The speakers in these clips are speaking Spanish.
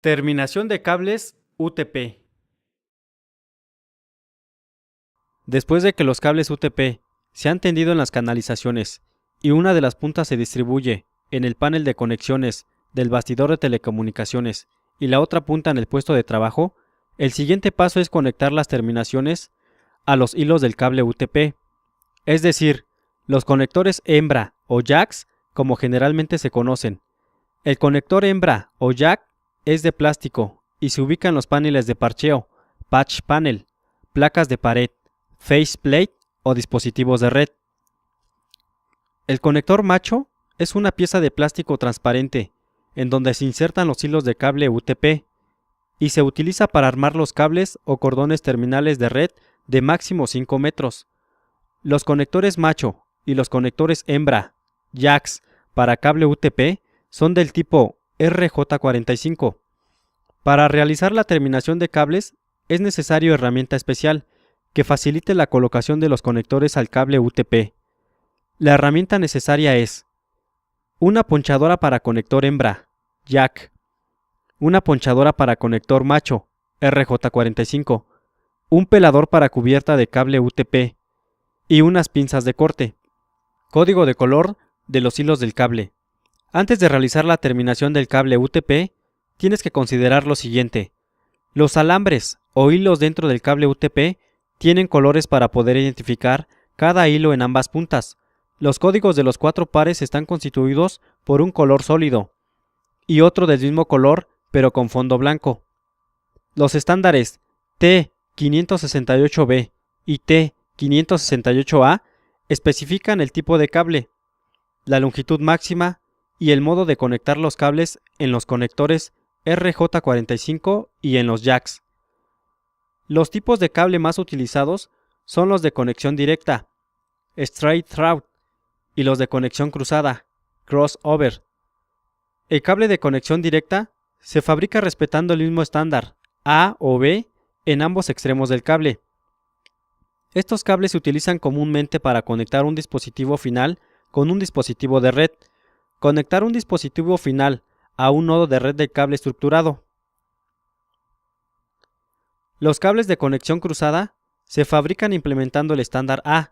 Terminación de cables UTP. Después de que los cables UTP se han tendido en las canalizaciones y una de las puntas se distribuye en el panel de conexiones del bastidor de telecomunicaciones y la otra punta en el puesto de trabajo, el siguiente paso es conectar las terminaciones a los hilos del cable UTP, es decir, los conectores hembra o jacks como generalmente se conocen. El conector hembra o jack es de plástico y se ubica en los paneles de parcheo, patch panel, placas de pared, faceplate o dispositivos de red. El conector macho es una pieza de plástico transparente en donde se insertan los hilos de cable UTP y se utiliza para armar los cables o cordones terminales de red de máximo 5 metros. Los conectores macho y los conectores hembra, jacks, para cable UTP son del tipo RJ45. Para realizar la terminación de cables es necesario herramienta especial que facilite la colocación de los conectores al cable UTP. La herramienta necesaria es una ponchadora para conector hembra, jack, una ponchadora para conector macho, RJ45, un pelador para cubierta de cable UTP y unas pinzas de corte. Código de color de los hilos del cable. Antes de realizar la terminación del cable UTP, tienes que considerar lo siguiente. Los alambres o hilos dentro del cable UTP tienen colores para poder identificar cada hilo en ambas puntas. Los códigos de los 4 pares están constituidos por un color sólido y otro del mismo color pero con fondo blanco. Los estándares T568B y T568A especifican el tipo de cable, la longitud máxima y el modo de conectar los cables en los conectores RJ45 y en los jacks. Los tipos de cable más utilizados son los de conexión directa, straight through, y los de conexión cruzada, crossover. El cable de conexión directa se fabrica respetando el mismo estándar, A o B, en ambos extremos del cable. Estos cables se utilizan comúnmente para conectar un dispositivo final con un dispositivo de red. Conectar un dispositivo final a un nodo de red de cable estructurado. Los cables de conexión cruzada se fabrican implementando el estándar A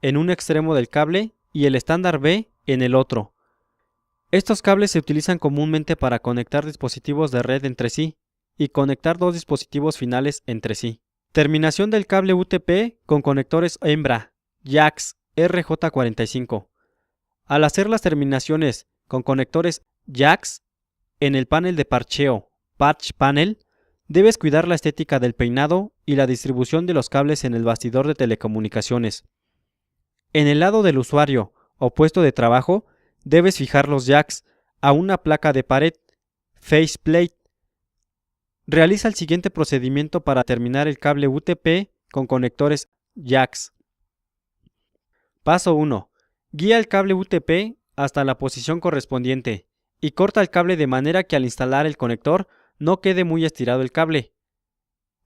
en un extremo del cable y el estándar B en el otro. Estos cables se utilizan comúnmente para conectar dispositivos de red entre sí y conectar dos dispositivos finales entre sí. Terminación del cable UTP con conectores hembra, jacks RJ45. Al hacer las terminaciones con conectores jacks en el panel de parcheo, patch panel, debes cuidar la estética del peinado y la distribución de los cables en el bastidor de telecomunicaciones. En el lado del usuario o puesto de trabajo, debes fijar los jacks a una placa de pared, faceplate. Realiza el siguiente procedimiento para terminar el cable UTP con conectores jacks. Paso 1. Guía el cable UTP hasta la posición correspondiente y corta el cable de manera que al instalar el conector no quede muy estirado el cable.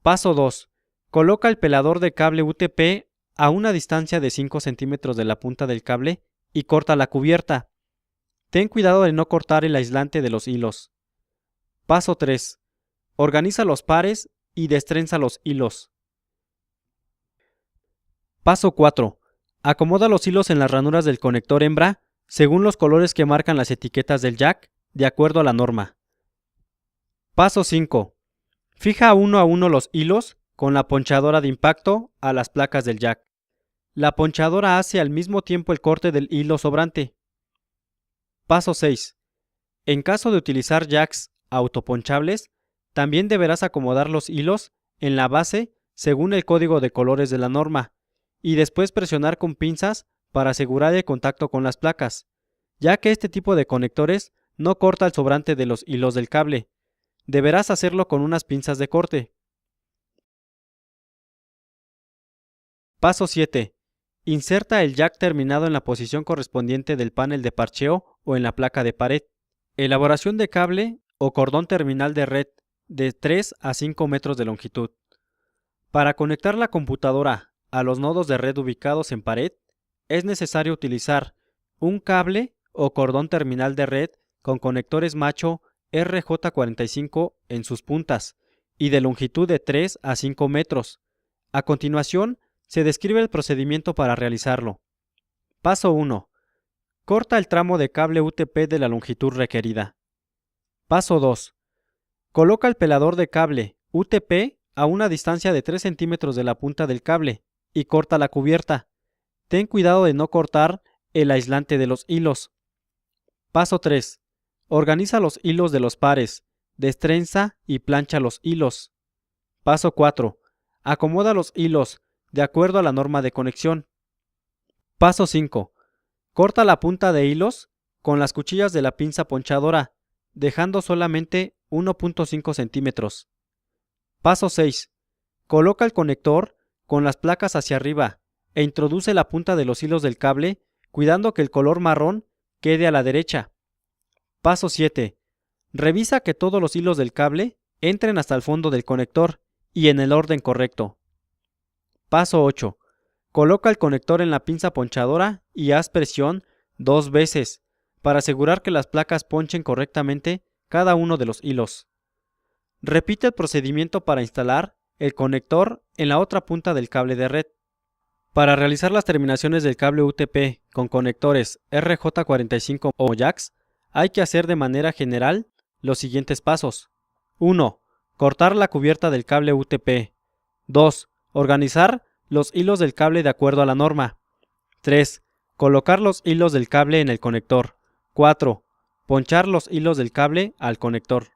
Paso 2. Coloca el pelador de cable UTP a una distancia de 5 centímetros de la punta del cable y corta la cubierta. Ten cuidado de no cortar el aislante de los hilos. Paso 3. Organiza los pares y destrenza los hilos. Paso 4. Acomoda los hilos en las ranuras del conector hembra según los colores que marcan las etiquetas del jack, de acuerdo a la norma. Paso 5. Fija uno a uno los hilos con la ponchadora de impacto a las placas del jack. La ponchadora hace al mismo tiempo el corte del hilo sobrante. Paso 6. En caso de utilizar jacks autoponchables, también deberás acomodar los hilos en la base según el código de colores de la norma y después presionar con pinzas para asegurar el contacto con las placas, ya que este tipo de conectores no corta el sobrante de los hilos del cable. Deberás hacerlo con unas pinzas de corte. Paso 7. Inserta el jack terminado en la posición correspondiente del panel de parcheo o en la placa de pared. Elaboración de cable o cordón terminal de red de 3 a 5 metros de longitud. Para conectar la computadora a los nodos de red ubicados en pared, es necesario utilizar un cable o cordón terminal de red con conectores macho RJ45 en sus puntas y de longitud de 3 a 5 metros. A continuación, se describe el procedimiento para realizarlo. Paso 1. Corta el tramo de cable UTP de la longitud requerida. Paso 2. Coloca el pelador de cable UTP a una distancia de 3 centímetros de la punta del cable y corta la cubierta. Ten cuidado de no cortar el aislante de los hilos. Paso 3. Organiza los hilos de los pares, destrenza y plancha los hilos. Paso 4. Acomoda los hilos de acuerdo a la norma de conexión. Paso 5. Corta la punta de hilos con las cuchillas de la pinza ponchadora, dejando solamente 1.5 centímetros. Paso 6. Coloca el conector con las placas hacia arriba e introduce la punta de los hilos del cable, cuidando que el color marrón quede a la derecha. Paso 7. Revisa que todos los hilos del cable entren hasta el fondo del conector y en el orden correcto. Paso 8. Coloca el conector en la pinza ponchadora y haz presión 2 veces para asegurar que las placas ponchen correctamente cada uno de los hilos. Repite el procedimiento para instalar el conector en la otra punta del cable de red. Para realizar las terminaciones del cable UTP con conectores RJ45 o jacks, hay que hacer de manera general los siguientes pasos. 1. Cortar la cubierta del cable UTP. 2. Organizar los hilos del cable de acuerdo a la norma. 3. Colocar los hilos del cable en el conector. 4. Ponchar los hilos del cable al conector.